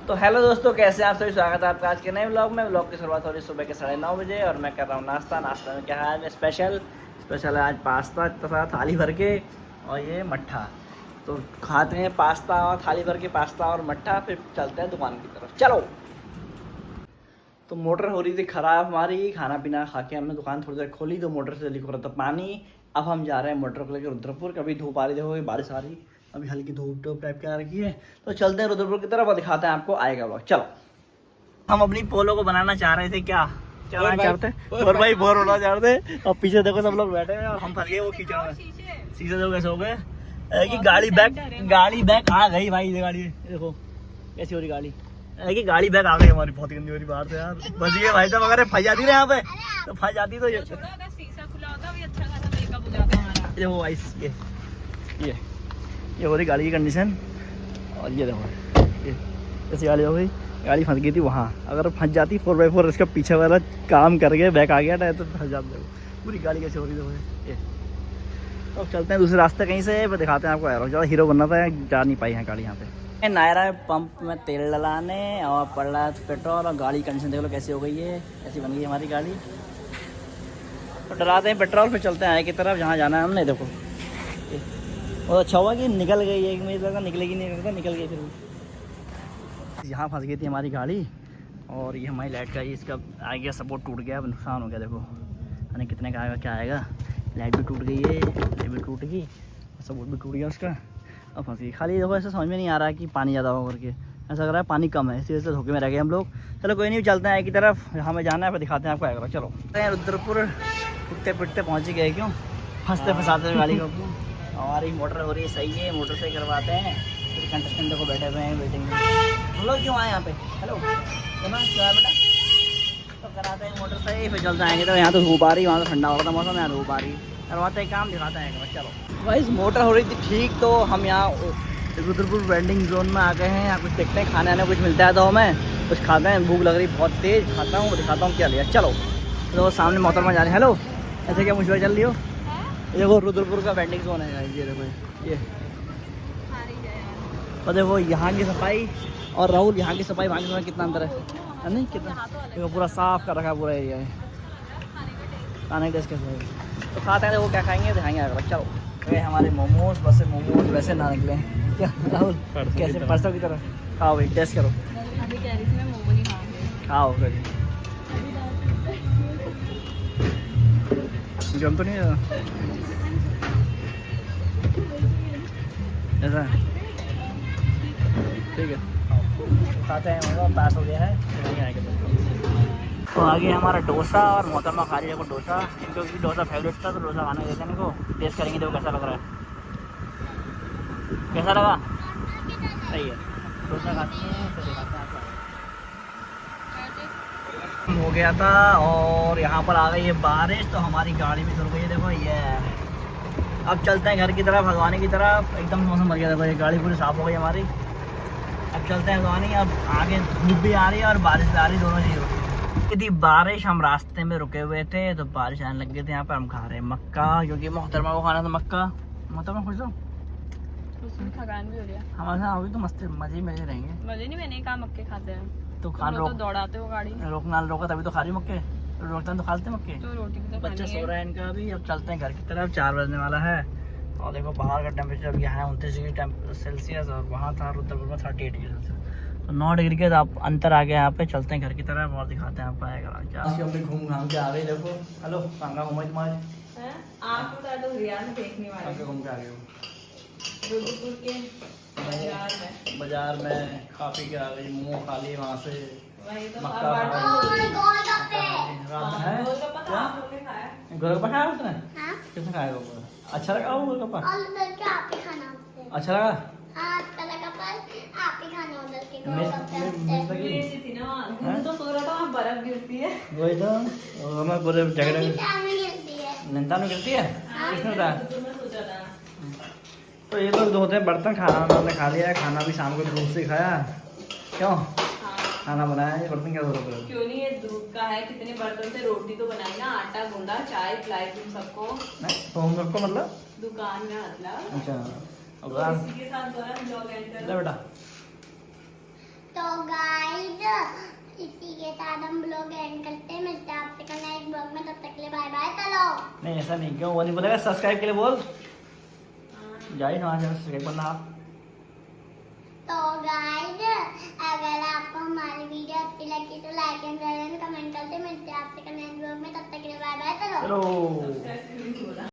तो हेलो दोस्तों, कैसे हैं आप सभी। स्वागत है आपका आज के नए व्लॉग में। व्लॉग की शुरुआत हो रही है सुबह के 9:30 बजे और मैं कर रहा हूँ नाश्ता। नाश्ता में क्या है आज स्पेशल है आज पास्ता तथा थाली भर के और ये मट्ठा। तो खाते हैं पास्ता और थाली भर के पास्ता और मट्ठा, फिर चलते हैं दुकान की तरफ। चलो। तो मोटर हो रही थी ख़राब हमारी, खाना पीना खा के हमने दुकान थोड़ी देर खोली तो मोटर से लीक हो रहा था पानी। अब हम जा रहे हैं मोटर को लेकर रुद्रपुर। कभी धूप आ रही, देखो बारिश आ रही, अभी हल्की धूप टूप टाइप की आ रखी है। तो चलते हैं रुद्रपुर की तरफ और दिखाते हैं आपको आएगा व्लॉग। चलो। हम अपनी पोलो को बनाना चाह रहे थे, क्या चलाना चाहते और भाई बोर होना चाहते। और पीछे देखो सब लोग बैठे हैं और हम फंस गए वो कीचड़ में। शीशे देखो कैसे हो गए कि गाड़ी बैक आ गई भाई। ये गाड़ी देखो कैसी हो रही गाड़ी कि गाड़ी बैक आ गई हमारी। बहुत गंदी हो रही बाहर से यार। बस ये भाई साहब अगर फंस जाती ना यहाँ पे तो फंस जाती तो ये देखो भाई ये हो रही गाड़ी की कंडीशन। और ये देखो ये ऐसी गाड़ी हो गई, गाड़ी फंस गई थी वहाँ। अगर फंस जाती 4x4 इसका पीछे वाला काम करके बैक आ गया था तो फंस जाते पूरी गाड़ी कैसे हो रही देखो ये। तो चलते हैं दूसरे रास्ते कहीं से, पर दिखाते हैं आपको। ज़्यादा हीरो बनना था, जा नहीं पाई है गाड़ी यहाँ पे। नायरा पंप में तेल डलाने और पड़ रहा है पेट्रोल और गाड़ी कंडीशन देख लो कैसी हो गई है। ऐसी बन गई हमारी गाड़ी। तो डलाते हैं पेट्रोल, फिर चलते हैं आगे की तरफ जहाँ जाना है हमने। देखो बहुत अच्छा हुआ कि निकल गई है, मुझे लगा निकलेगी नहीं, लगता निकल गई। फिर यहाँ फंस गई थी हमारी गाड़ी। और ये हमारी लाइट का इसका आगे सपोर्ट टूट गया, अब नुकसान हो गया। देखो यानी कितने का आएगा क्या आएगा। लाइट भी टूट गई है, ये भी टूट गई, सपोर्ट भी टूट गया उसका। अब फंस गई खाली। देखो ऐसा समझ में नहीं आ रहा है कि पानी ज़्यादा हो करके, ऐसा लग रहा है पानी कम है, इसी वजह से धोखे में रह गए हम लोग। चलो कोई नहीं, चलते हैं आगे की तरफ जहाँ हमें जाना है, फिर दिखाते हैं आपको आएगा। चलो रुद्रपुर टूटते पिटते पहुँच ही गए। क्यों फंसते फंसाते गाड़ी को। हमारी मोटर हो रही है सही है, मोटर से करवाते हैं। फिर कंडक्टर को बैठे हुए हैं वेटिंग में। हम लोग क्यों आए यहाँ पे। हेलो क्या है बेटा। तो कराते हैं मोटर सही, फिर चलते आएंगे। तो यहाँ तो धूप आ रही, वहाँ तो ठंडा हो रहा था मौसम, यहाँ धूप आ रही। करवाते हैं काम, दिखाते हैं। चलो भाई मोटर हो रही थी ठीक, तो हम यहाँ रुद्रपुर वेंडिंग जोन में आ गए हैं। यहाँ कुछ देखते हैं, खाने आने कुछ मिलता है तो हमें कुछ खाते हैं। भूख लग रही बहुत तेज़, खाता हूँ दिखाता हूँ क्या लिया। चलो तो सामने मोहतरमा जा रहे हैं। हेलो ऐसे क्या मुझे चल रही हो। देखो रुद्रपुर का वेंडिंग जोन है ये। देखो ये तो देखो यहाँ की सफाई और राहुल यहाँ की सफाई, वहाँ की सफाई कितना अंतर है नहीं कितना। देखो पूरा साफ कर रखा है पूरा एरिया है। खाने टेस्ट कैसे है तो खाते हैं। देखो क्या खाएंगे दिखाएंगे अगर। चलो ये हमारे मोमोज, बस मोमोज वैसे ना निकले क्या राहुल, कैसे परसों की तरह। खाओ भाई टेस्ट करो। अभी कह रही थी मैं मोमो नहीं खाऊंगी। खाओ फिर जम तो नहीं है ऐसा। ठीक है खाते हैं। मतलब पास हो गया है नहीं आएगा तो आगे हमारा डोसा और मोहतरमा खा रही है डोसा। इनको भी डोसा फेवरेट था तो डोसा खाने देते हैं इनको। टेस्ट करेंगे देखो कैसा लग रहा है। कैसा लगा सही है। डोसा खाते हैं फिर दिखाते हैं आपको। हो गया था और यहाँ पर आ गई है बारिश, तो हमारी गाड़ी भी रुक गई है। देखो ये अब चलते हैं घर की तरफ, हल्द्वानी की तरफ। एकदम मौसम बढ़ गया। देखो ये गाड़ी पूरी साफ़ हो गई हमारी। अब चलते हैं हल्द्वानी। अब आगे धूप भी आ रही है और बारिश भी आ रही है, दोनों चीज़ होती थी। बारिश हम रास्ते में रुके हुए थे तो बारिश आने लग गई थी। यहाँ पर हम खा रहे हैं मक्का, क्योंकि मोहतरमा को खाना था मक्का। मोहतरमा खुश हो, थकान भी हो गया हमारे साथ अभी तो मस्त मजे मजे रहेंगे। मजे नहीं, मैंने कहा मक्के खाते हैं तो खान रोक तो दौड़ाते हो गाड़ी। रोकना रोका तभी तो खा रही मक्के, रोकते हैं तो खाते मक्के। तो रोटी भी तो बच्चा खानी सो है। रहा है इनका भी। अब चलते हैं घर की तरफ, 4 बजने वाला है। और देखो बाहर का टेम्परेचर अब यहाँ है 29 डिग्री सेल्सियस और वहाँ था रुद्रपुर में 38 डिग्री सेल्सियस। तो 9 डिग्री के आप अंतर आ गया यहाँ पे। चलते हैं घर की तरफ और दिखाते हैं आपको आएगा। हम घूम घाम के आ गए। देखो हेलो कांगा घूमा तुम्हारे आपको तो रियाज देखने वाले घूम के आ गए रुद्रपुर के बाजार में खा पी के आ गई। मोमो खा ली वहाँ से, वही तो मक्का गोलगप्पा खाया उसने। किसने खाया गोलगप्पा। अच्छा लगा वो गोलगप्पा। अच्छा लगा तो सो रहा था वहाँ बर्फ गिरती है। वही तो हमें पूरे जगह नैनीताल में गिरती है। किसने बताया। तो ये लोग जो होते हैं बर्तन, खाना उन्होंने खा लिया है। खाना भी शाम को धूप से खाया। क्यों खाना बनाया है, बर्तन क्या जरूरत है। क्यों नहीं, ये दूध का है, कितने बर्तन से रोटी तो बनाई ना, आटा गूंदा, चाय पिलाई तुम सबको। तो हम सबको मतलब दुकान में मतलब। अच्छा तो इसी के साथ बेटा तो इसी के साथ हम ब्लॉग एंड करते हैं। मिलते हैं आपसे कल नेक्स्ट ब्लॉग में, तब तक के लिए बाय बाय। चलो नहीं ऐसा नहीं, क्यों वो नहीं बोलेगा सब्सक्राइब के लिए बोल। जाए ना सब्सक्राइब करना आप। तो गाइस, अगर आपको हमारी वीडियो अच्छी लगी तो लाइक एंड शेयर कमेंट करते। मिलते हैं आपसे कल नेक्स्ट ब्लॉग में, तब तक के लिए बाय बाय। चलो चलो। सब्सक्राइब बोला